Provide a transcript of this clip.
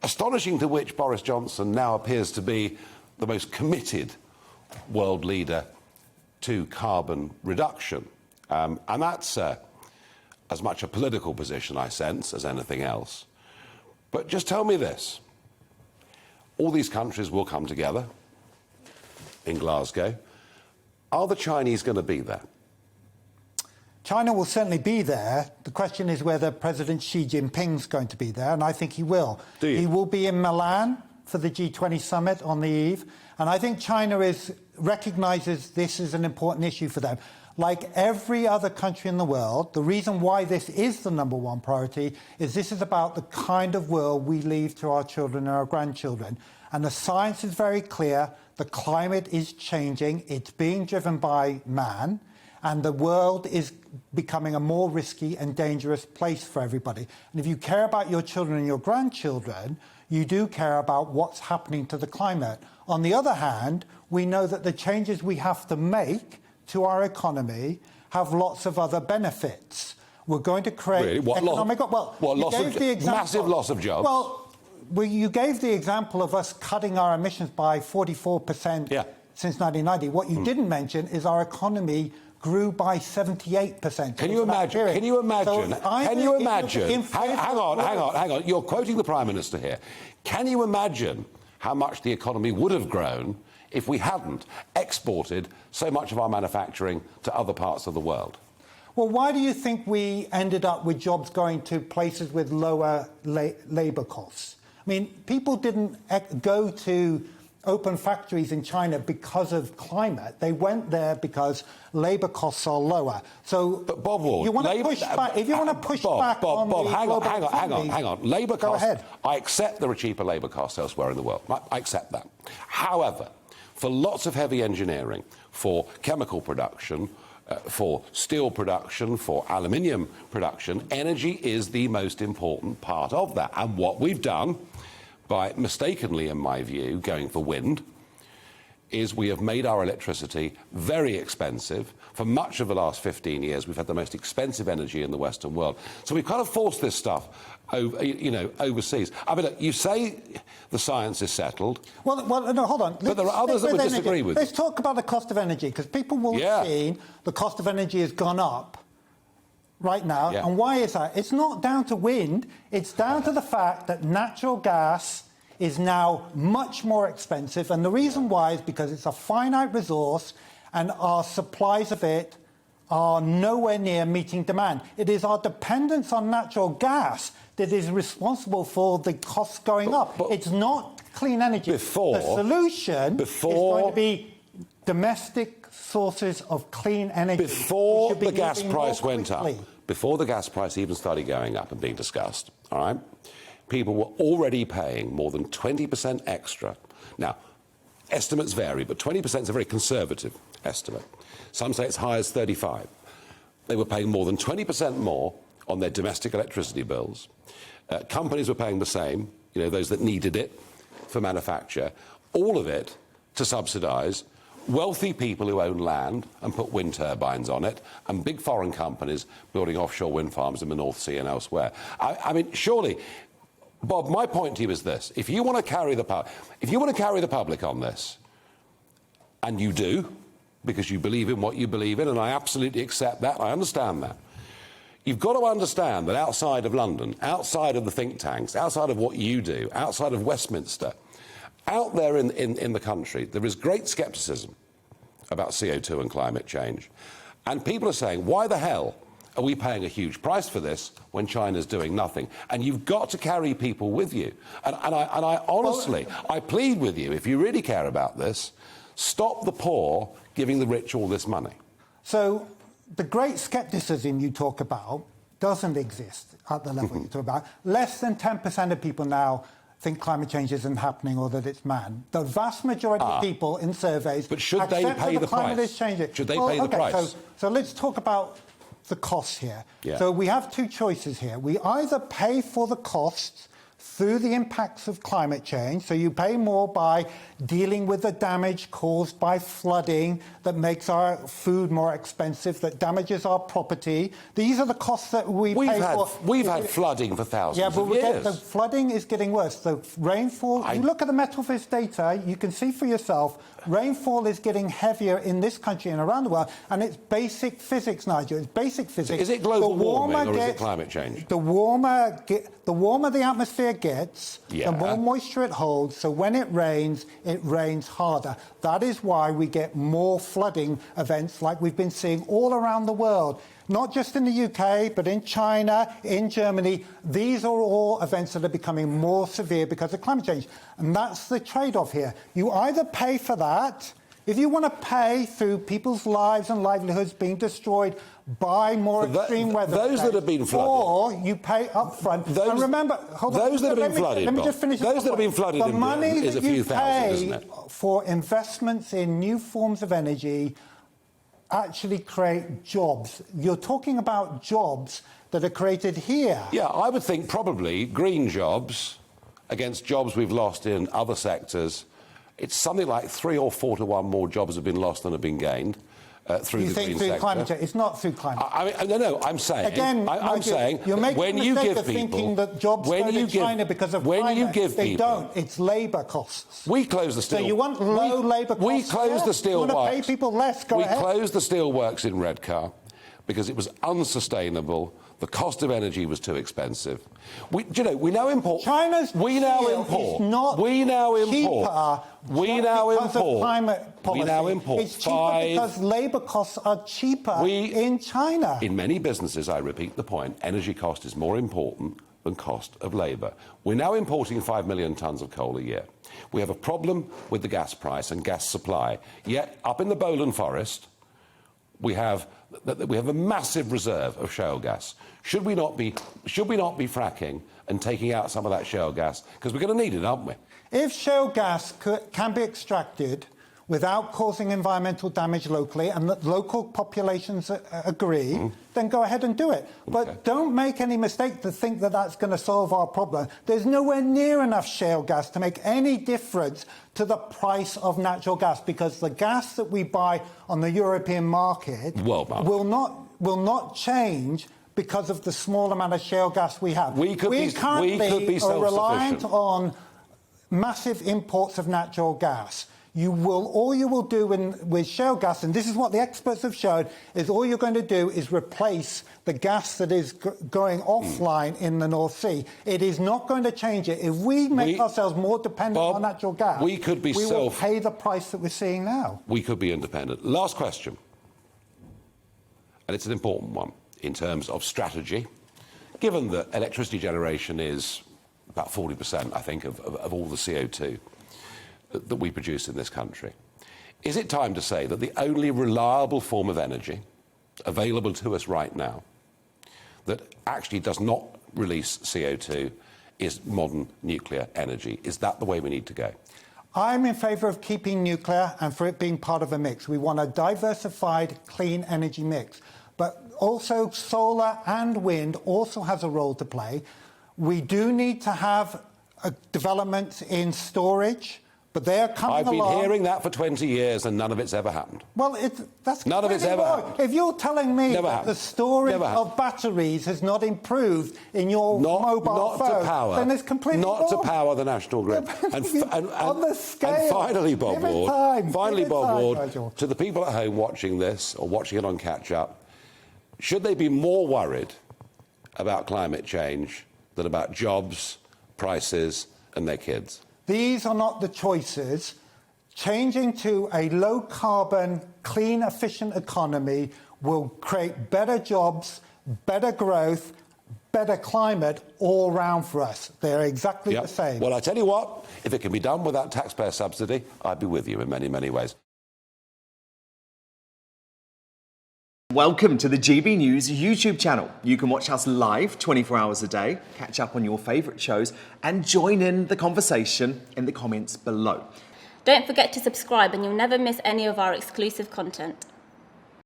astonishing to which Boris Johnson now appears to be the most committed world leader to carbon reduction. And that's as much a political position, I sense, as anything else. But just tell me this. All these countries will come together in Glasgow. Are the Chinese going to be there? China will certainly be there. The question is whether President Xi Jinping's going to be there, and I think he will. He will be in Milan for the G20 summit on the eve, and I think China recognises this is an important issue for them. Like every other country in the world, the reason why this is the number one priority is this is about the kind of world we leave to our children and our grandchildren. And the science is very clear. The climate is changing. It's being driven by man. And the world is becoming a more risky and dangerous place for everybody. And if you care about your children and your grandchildren, you do care about what's happening to the climate. On the other hand, we know that the changes we have to make to our economy have lots of other benefits. We're going to create economic... Massive loss of jobs. Well, you gave the example of us cutting our emissions by 44% since 1990. What you didn't mention is our economy grew by 78%. Can you imagine? Can you imagine? Can you imagine? Hang on. You're quoting the Prime Minister here. Can you imagine how much the economy would have grown if we hadn't exported so much of our manufacturing to other parts of the world? Well, why do you think we ended up with jobs going to places with lower labour costs? I mean, people didn't go to open factories in China because of climate. They went there because labour costs are lower. So, but Bob Ward, you want to push back. If you want to push back on the global economy, hang on. Labour costs. Go ahead. I accept there are cheaper labour costs elsewhere in the world. I accept that. However, for lots of heavy engineering, for chemical production, for steel production, for aluminium production, energy is the most important part of that. And what we've done, by mistakenly, in my view, going for wind, is we have made our electricity very expensive. For much of the last 15 years, we've had the most expensive energy in the Western world. So we've kind of forced this stuff overseas. I mean, look, you say the science is settled. Well, no, hold on. But there are others that would disagree with you. Let's talk about the cost of energy, because people will have seen the cost of energy has gone up right now. And why is that? It's not down to wind. It's down to the fact that natural gas is now much more expensive. And the reason why is because it's a finite resource and our supplies of it are nowhere near meeting demand. It is our dependence on natural gas that is responsible for the costs going up. It's not clean energy. The solution is going to be domestic sources of clean energy. Before the gas price went up, before the gas price even started going up and being discussed, all right, people were already paying more than 20% extra. Now, estimates vary, but 20% is a very conservative estimate. Some say it's high as 35. They were paying more than 20% more on their domestic electricity bills. Companies were paying the same, those that needed it for manufacture, all of it to subsidise wealthy people who own land and put wind turbines on it, and big foreign companies building offshore wind farms in the North Sea and elsewhere. I mean, surely, Bob, my point to you is this: if you want to carry the public on this, and you do, because you believe in what you believe in, and I absolutely accept that, I understand that. You've got to understand that outside of London, outside of the think tanks, outside of what you do, outside of Westminster, out there in the country, there is great scepticism about CO2 and climate change. And people are saying, why the hell are we paying a huge price for this when China's doing nothing? And you've got to carry people with you. And I honestly, I plead with you, if you really care about this, stop the poor giving the rich all this money. So the great scepticism you talk about doesn't exist at the level you talk about. Less than 10% of people now think climate change isn't happening or that it's man. The vast majority of people in surveys but should they pay the climate price? Is changing. Should they pay the price? So let's talk about the costs here. So we have two choices here. We either pay for the costs through the impacts of climate change. So you pay more by dealing with the damage caused by flooding that makes our food more expensive, that damages our property. These are the costs that we pay for. We've had flooding for thousands of years. The flooding is getting worse. The rainfall, you look at the Metrovis data, you can see for yourself, rainfall is getting heavier in this country and around the world, and it's basic physics, Nigel. It's basic physics. So is it global warming or is it climate change? The warmer the atmosphere gets, the more moisture it holds, so when it rains harder. That is why we get more flooding events like we've been seeing all around the world. Not just in the UK, but in China, in Germany. These are all events that are becoming more severe because of climate change. And that's the trade-off here. You either pay for that, if you want to pay through people's lives and livelihoods being destroyed by more extreme weather, those that have been flooded, or you pay up front. And remember, those that have been flooded, let me just finish. Those that have been flooded the money is a few thousand, isn't it? For investments in new forms of energy actually create jobs. You're talking about jobs that are created here. Yeah, I would think probably green jobs against jobs we've lost in other sectors. It's something like 3 or 4 to 1 more jobs have been lost than have been gained through the green sector. You think through climate change? It's not through climate change. No, I'm saying... Again, I'm saying you're making when the you mistake give of people, thinking that jobs go to China because of climate. They don't. It's labour costs. We close the steel... So you want low labour costs? We closed the steel works. You want to pay people less? Go ahead. We closed the steel works in Redcar because it was unsustainable. The cost of energy was too expensive. We now import. China's steel is not cheaper because of climate policy. We now import. It's cheaper because labour costs are cheaper in China. In many businesses, I repeat the point, energy cost is more important than cost of labour. We're now importing 5 million tonnes of coal a year. We have a problem with the gas price and gas supply. Yet, up in the Bolan Forest, we have a massive reserve of shale gas. Should we not be fracking and taking out some of that shale gas? Because we're going to need it, aren't we? If shale gas can be extracted without causing environmental damage locally, and that local populations agree, then go ahead and do it. But don't make any mistake to think that that's going to solve our problem. There's nowhere near enough shale gas to make any difference to the price of natural gas, because the gas that we buy on the European market will not change because of the small amount of shale gas we have. We currently are reliant on massive imports of natural gas. All you will do with shale gas, and this is what the experts have shown, is all you're going to do is replace the gas that is going offline in the North Sea. It is not going to change it. If we make ourselves more dependent on natural gas, we will pay the price that we're seeing now. We could be independent. Last question, and it's an important one in terms of strategy. Given that electricity generation is about 40%, I think, of all the CO2 that we produce in this country, is it time to say that the only reliable form of energy available to us right now that actually does not release CO2 is modern nuclear energy? Is that the way we need to go? I'm in favour of keeping nuclear and for it being part of a mix. We want a diversified, clean energy mix. But also solar and wind also has a role to play. We do need to have developments in storage, but they are coming along. I've been hearing that for 20 years and none of it's ever happened. Well, that's none of it's ever happened. If you're telling me that the storage of batteries has not improved in your mobile phone, then it's completely wrong. Not to power the national grid. On the scale. And finally, Bob Ward, Nigel, to the people at home watching this or watching it on catch-up, should they be more worried about climate change than about jobs, prices and their kids? These are not the choices. Changing to a low-carbon, clean, efficient economy will create better jobs, better growth, better climate all round for us. They're exactly the same. Well, I tell you what, if it can be done without taxpayer subsidy, I'd be with you in many, many ways. Welcome to the GB News YouTube channel. You can watch us live 24 hours a day, catch up on your favourite shows and join in the conversation in the comments below. Don't forget to subscribe and you'll never miss any of our exclusive content.